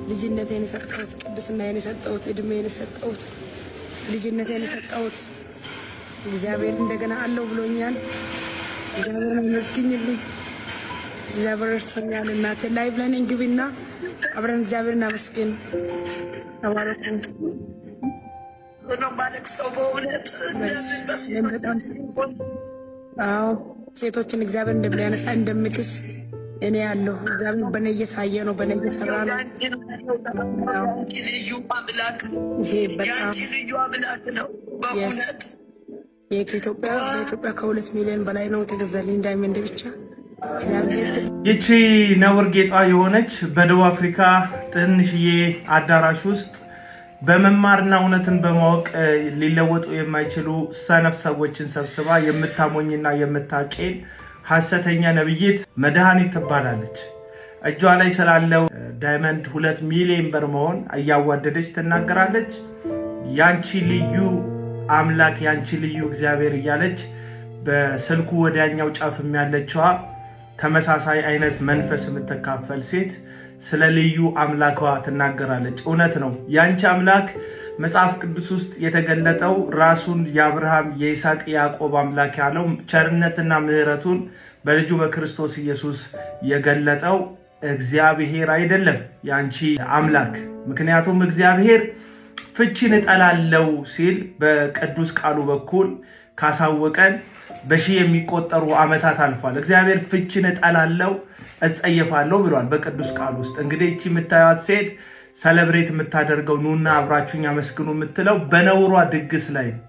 ልጅነቴን የሰጠሁት ቅድስናዬን የሰጠሁት እድሜን የሰጠሁት ልጅነቴን የሰጠሁት እግዚአብሔር እንደገና አለው ብሎኛል። እግዚአብሔርን አመስግኝልኝ። እግዚአብሔር ረድቶኛል። እናቴ ላይ ብለን እንግቢና አብረን እግዚአብሔርን አመስግን። ተባረኩ። ነው ማለት ሰው በእውነት በጣም አዎ ሴቶችን እግዚአብሔር እንደሚያነሳ እንደምክስ እኔ ያለው እግዚአብሔር በእኔ እየታየ ነው፣ በእኔ እየሰራ ነው። ልዩ አምላክ ይሄ በጣም ልዩ አምላክ ነው በእውነት። በኢትዮጵያ ከ2 ሚሊዮን በላይ ነው የተገዛልኝ ዳይመንድ ብቻ። ይቺ ነውር ጌጣ የሆነች በደቡብ አፍሪካ ትንሽዬ አዳራሽ ውስጥ በመማርና እውነትን በማወቅ ሊለወጡ የማይችሉ ሰነፍ ሰዎችን ሰብስባ የምታሞኝና የምታቄል ሐሰተኛ ነብይት መድኃኒት ትባላለች። እጇ ላይ ስላለው ዳይመንድ 2 ሚሊዮን ብር መሆን እያዋደደች ትናገራለች። ያንቺ ልዩ አምላክ ያንቺ ልዩ እግዚአብሔር እያለች በስልኩ ወዲያኛው ጫፍም ያለችዋ ተመሳሳይ አይነት መንፈስ የምትካፈል ሴት ስለ ልዩ አምላኳ ትናገራለች። እውነት ነው። ያንቺ አምላክ መጽሐፍ ቅዱስ ውስጥ የተገለጠው ራሱን የአብርሃም የይስሐቅ ያዕቆብ አምላክ ያለው ቸርነትና ምሕረቱን በልጁ በክርስቶስ ኢየሱስ የገለጠው እግዚአብሔር አይደለም ያንቺ አምላክ። ምክንያቱም እግዚአብሔር ፍቺን እጠላለው ሲል በቅዱስ ቃሉ በኩል ካሳወቀን በሺህ የሚቆጠሩ ዓመታት አልፏል። እግዚአብሔር ፍቺን እጠላለው እጸየፋለሁ ብሏል በቅዱስ ቃል ውስጥ። እንግዲህ እቺ የምታዩት ሴት ሰለብሬት የምታደርገው ኑና አብራችሁኝ አመስግኑ የምትለው በነውሯ ድግስ ላይ ነው።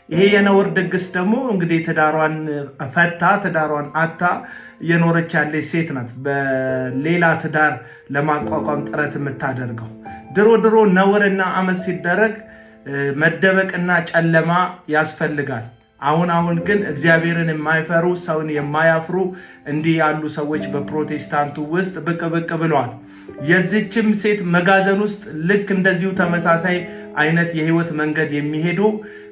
ይሄ የነውር ድግስ ደግሞ እንግዲህ ትዳሯን ፈታ ትዳሯን አታ የኖረች ያለች ሴት ናት። በሌላ ትዳር ለማቋቋም ጥረት የምታደርገው ድሮ ነውርና አመት ሲደረግ መደበቅና ጨለማ ያስፈልጋል። አሁን ግን እግዚአብሔርን የማይፈሩ ሰውን የማያፍሩ እንዲህ ያሉ ሰዎች በፕሮቴስታንቱ ውስጥ ብቅ ብለዋል። የዚችም ሴት መጋዘን ውስጥ ልክ እንደዚሁ ተመሳሳይ አይነት የህይወት መንገድ የሚሄዱ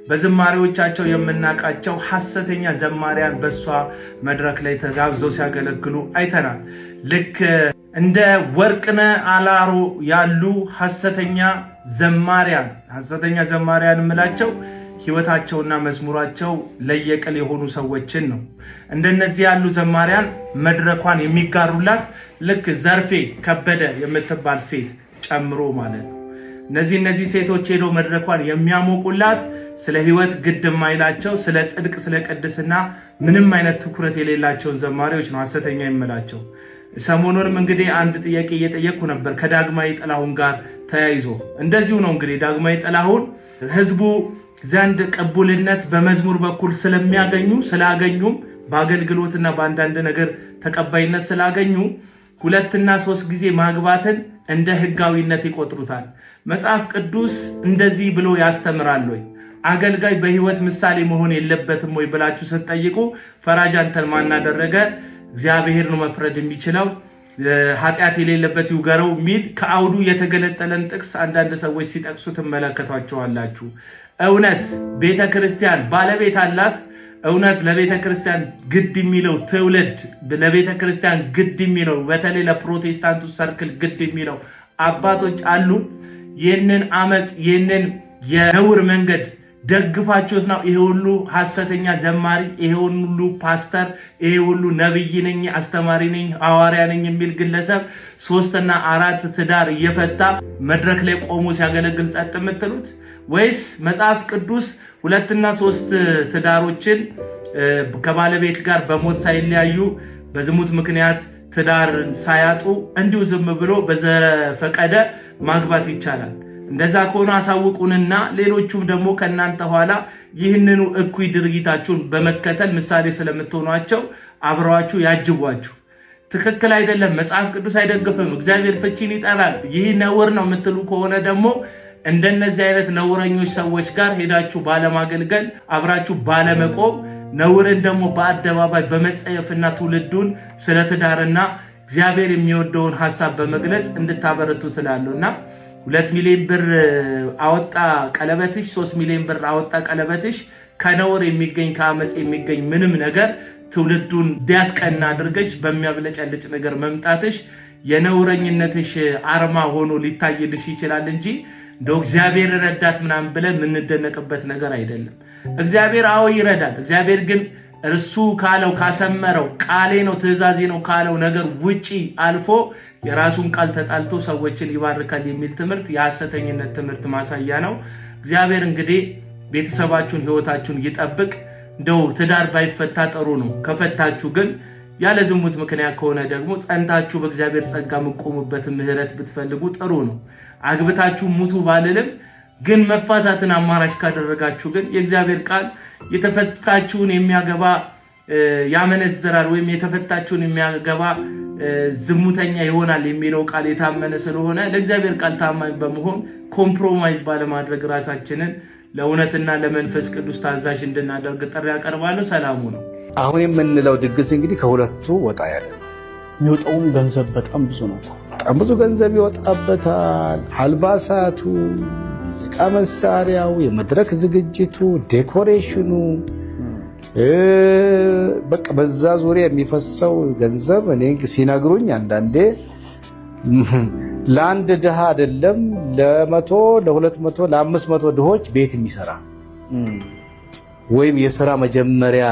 በዝማሬዎቻቸው የምናውቃቸው ሐሰተኛ ዘማሪያን በሷ መድረክ ላይ ተጋብዘው ሲያገለግሉ አይተናል። ልክ እንደ ወርቅነህ አላሮ ያሉ ሐሰተኛ ዘማሪያን የምላቸው ህይወታቸውና መዝሙራቸው ለየቅል የሆኑ ሰዎችን ነው። እንደነዚህ ያሉ ዘማሪያን መድረኳን የሚጋሩላት ልክ ዘርፌ ከበደ የምትባል ሴት ጨምሮ ማለት ነው። እነዚህ ሴቶች ሄዶ መድረኳን የሚያሞቁላት ስለ ህይወት ግድ የማይላቸው ስለ ጽድቅ ስለ ቅድስና ምንም አይነት ትኩረት የሌላቸውን ዘማሪዎች ነው ሐሰተኛ የምላቸው። ሰሞኑንም እንግዲህ አንድ ጥያቄ እየጠየቅኩ ነበር ከዳግማዊ ጥላሁን ጋር ተያይዞ። እንደዚሁ ነው እንግዲህ ዳግማዊ ጥላሁን ህዝቡ ዘንድ ቅቡልነት በመዝሙር በኩል ስላገኙም በአገልግሎትና በአንዳንድ ነገር ተቀባይነት ስላገኙ 2 እና 3 ጊዜ ማግባትን እንደ ህጋዊነት ይቆጥሩታል። መጽሐፍ ቅዱስ እንደዚህ ብሎ ያስተምራል ወይ? አገልጋይ በህይወት ምሳሌ መሆን የለበትም ወይ ብላችሁ ስትጠይቁ ፈራጅ አንተን ማን አደረገ? እግዚአብሔር ነው መፍረድ የሚችለው፣ ኃጢአት የሌለበት ይውገረው የሚል ከአውዱ የተገለጠለን ጥቅስ አንዳንድ ሰዎች ሲጠቅሱ ትመለከቷቸዋላችሁ። እውነት ቤተክርስቲያን ባለቤት አላት። እውነት ለቤተክርስቲያን ግድ የሚለው ትውልድ ለቤተክርስቲያን ግድ የሚለው በተለይ ለፕሮቴስታንቱ ሰርክል ግድ የሚለው አባቶች አሉ። ይህንን አመጽ ይህንን የነውር መንገድ ደግፋችሁት ነው ይሄ ሁሉ ሐሰተኛ ዘማሪ፣ ይሄ ሁሉ ፓስተር፣ ይሄ ሁሉ ነብይ ነኝ አስተማሪ ነኝ ሐዋርያ ነኝ የሚል ግለሰብ 3 እና 4 ትዳር እየፈታ መድረክ ላይ ቆሞ ሲያገለግል ጸጥ የምትሉት? ወይስ መጽሐፍ ቅዱስ 2 እና 3 ትዳሮችን ከባለቤት ጋር በሞት ሳይለያዩ በዝሙት ምክንያት ትዳር ሳያጡ እንዲሁ ዝም ብሎ በዘፈቀደ ማግባት ይቻላል? እንደዛ ከሆነ አሳውቁንና ሌሎቹም ደግሞ ከናንተ ኋላ ይህንኑ እኩይ ድርጊታችሁን በመከተል ምሳሌ ስለምትሆኗቸው አብረዋችሁ ያጅቧችሁ። ትክክል አይደለም፣ መጽሐፍ ቅዱስ አይደግፍም፣ እግዚአብሔር ፍቺን ይጠላል፣ ይህ ነውር ነው የምትሉ ከሆነ ደግሞ እንደነዚህ አይነት ነውረኞች ሰዎች ጋር ሄዳችሁ ባለማገልገል አብራችሁ ባለመቆም ነውርን ደግሞ በአደባባይ በመጸየፍና ትውልዱን ስለ ትዳርና እግዚአብሔር የሚወደውን ሐሳብ በመግለጽ እንድታበረቱ ትላለውና 2 ሚሊዮን ብር አወጣ ቀለበትሽ 3 ሚሊዮን ብር አወጣ ቀለበትሽ ከነውር የሚገኝ ከአመጽ የሚገኝ ምንም ነገር ትውልዱን ዲያስቀና አድርገሽ በሚያብለጨልጭ ነገር መምጣትሽ የነውረኝነትሽ አርማ ሆኖ ሊታይልሽ ይችላል እንጂ እንደው እግዚአብሔር ረዳት ምናምን ብለን የምንደነቅበት ነገር አይደለም። እግዚአብሔር አዎ ይረዳል። እግዚአብሔር ግን እርሱ ካለው ካሰመረው ቃሌ ነው ትእዛዜ ነው ካለው ነገር ውጪ አልፎ የራሱን ቃል ተጣልቶ ሰዎችን ይባርካል የሚል ትምህርት የሐሰተኝነት ትምህርት ማሳያ ነው። እግዚአብሔር እንግዲህ ቤተሰባችሁን ህይወታችሁን ይጠብቅ። እንደው ትዳር ባይፈታ ጥሩ ነው። ከፈታችሁ ግን ያለ ዝሙት ምክንያት ከሆነ ደግሞ ጸንታችሁ በእግዚአብሔር ጸጋ መቆሙበት ምህረት ብትፈልጉ ጥሩ ነው። አግብታችሁ ሙቱ ባልልም ግን መፋታትን አማራጭ ካደረጋችሁ ግን የእግዚአብሔር ቃል የተፈታችሁን የሚያገባ ያመነዝራል ወይም የተፈታችሁን የሚያገባ ዝሙተኛ ይሆናል የሚለው ቃል የታመነ ስለሆነ ለእግዚአብሔር ቃል ታማኝ በመሆን ኮምፕሮማይዝ ባለማድረግ ራሳችንን ለእውነትና ለመንፈስ ቅዱስ ታዛዥ እንድናደርግ ጥሪ ያቀርባለሁ። ሰላሙ ነው። አሁን የምንለው ድግስ እንግዲህ ከሁለቱ ወጣ ያለ ነው። የሚወጣውም ገንዘብ በጣም ብዙ ነው። በጣም ብዙ ገንዘብ ይወጣበታል። አልባሳቱ፣ ሙዚቃ መሳሪያው፣ የመድረክ ዝግጅቱ፣ ዴኮሬሽኑ፣ በቃ በዛ ዙሪያ የሚፈሰው ገንዘብ እኔ ሲነግሩኝ አንዳንዴ ለአንድ ድሃ አይደለም ለ100 ለ200 ለ500 ድሆች ቤት የሚሰራ ወይም የሥራ መጀመሪያ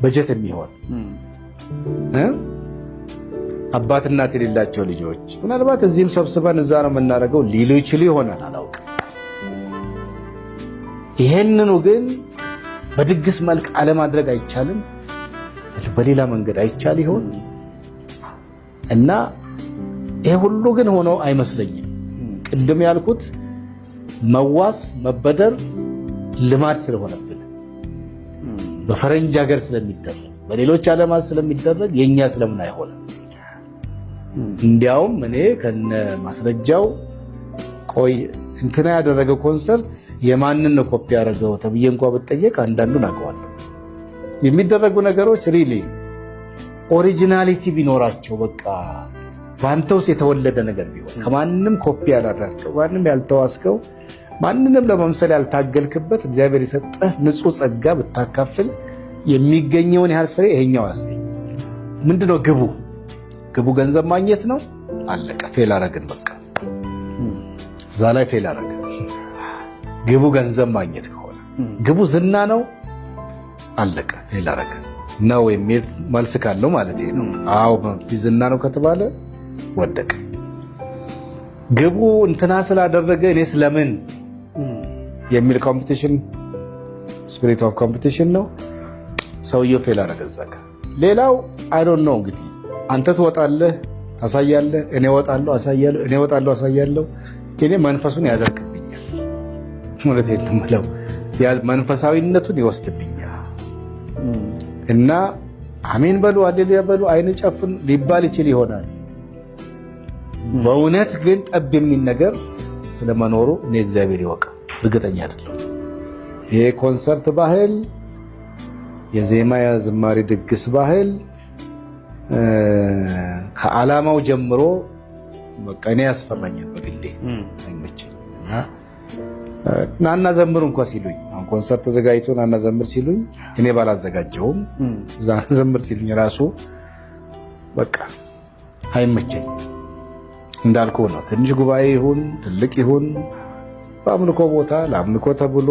በጀት የሚሆን አባት እናት የሌላቸው ልጆች ምናልባት እዚህም ሰብስበን እዛ ነው የምናደርገው ሊሉ ይችሉ ይሆናል፣ አላውቅም። ይሄንኑ ግን በድግስ መልክ አለማድረግ አይቻልም? በሌላ መንገድ አይቻል ይሆን? እና ይሄ ሁሉ ግን ሆኖ አይመስለኝም። ቅድም ያልኩት መዋስ መበደር ልማድ ስለሆነብን በፈረንጅ ሀገር ስለሚደረግ በሌሎች ዓለማት ስለሚደረግ የኛ ስለምን አይሆንም? እንዲያውም እኔ ከነ ማስረጃው ቆይ እንትና ያደረገው ኮንሰርት የማንን ነው ኮፒ ያደረገው ተብዬ እንኳን ብጠየቅ አንዳንዱን አውቀዋለሁ። የሚደረጉ ነገሮች ሪሊ ኦሪጂናሊቲ ቢኖራቸው በቃ ባንተውስ የተወለደ ነገር ቢሆን ከማንንም ኮፒ ያላደረግከው ማንንም ያልተዋስከው ማንንም ለመምሰል ያልታገልክበት እግዚአብሔር የሰጠህ ንጹህ ጸጋ ብታካፍል የሚገኘውን ያህል ፍሬ ይሄኛው ያስገኝ። ምንድነው ግቡ? ግቡ ገንዘብ ማግኘት ነው። አለቀ። ፌል አረግን። በቃ እዛ ላይ ፌል አረግን። ግቡ ገንዘብ ማግኘት ከሆነ ግቡ ዝና ነው። አለቀ። ፌል አረግን ነው የሚል መልስ ካለው ማለት ነው። አዎ ዝና ነው ከተባለ ወደቀ። ግቡ እንትና ስላደረገ እኔ ስለምን የሚል ኮምፒቲሽን ስፒሪት ኦፍ ኮምፒቲሽን ነው። ሰውየው ፌል አረገ እዛ ጋር። ሌላው አይ ዶንት ኖ እንግዲህ አንተ ትወጣለህ ታሳያለህ፣ እኔ እወጣለሁ አሳያለሁ፣ እኔ እወጣለሁ አሳያለሁ። እኔ መንፈሱን ያደርግብኛል ማለት የለም ብለው መንፈሳዊነቱን ይወስድብኛል። እና አሜን በሉ ሃሌሉያ በሉ አይን ጨፍን ሊባል ይችል ይሆናል። በእውነት ግን ጠብ የሚል ነገር ስለመኖሩ እኔ እግዚአብሔር ይወቅ እርግጠኛ አይደለሁ። ይሄ ኮንሰርት ባህል፣ የዜማ የዝማሬ ድግስ ባህል ከዓላማው ጀምሮ በቃ እኔ ያስፈራኛል በግሌ አይመቸኝም። ናና ዘምሩ እንኳን ሲሉኝ አሁን ኮንሰርት ተዘጋጅቶ ናና ዘምር ሲሉኝ እኔ ባላዘጋጀውም ዛና ዘምር ሲሉኝ ራሱ በቃ አይመቸኝም። እንዳልኩ ነው። ትንሽ ጉባኤ ይሁን ትልቅ ይሁን በአምልኮ ቦታ ለአምልኮ ተብሎ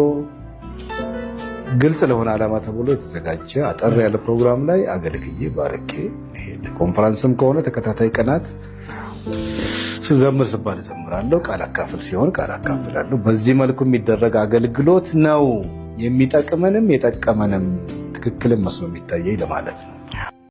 ግልጽ ለሆነ ዓላማ ተብሎ የተዘጋጀ አጠር ያለ ፕሮግራም ላይ አገልግዬ ባርኬ ኮንፈረንስም ከሆነ ተከታታይ ቀናት ስዘምር ስባል እዘምራለሁ፣ ቃል አካፍል ሲሆን ቃል አካፍላለሁ። በዚህ መልኩ የሚደረግ አገልግሎት ነው የሚጠቅመንም የጠቀመንም ትክክልም መስሎ የሚታየኝ ለማለት ነው።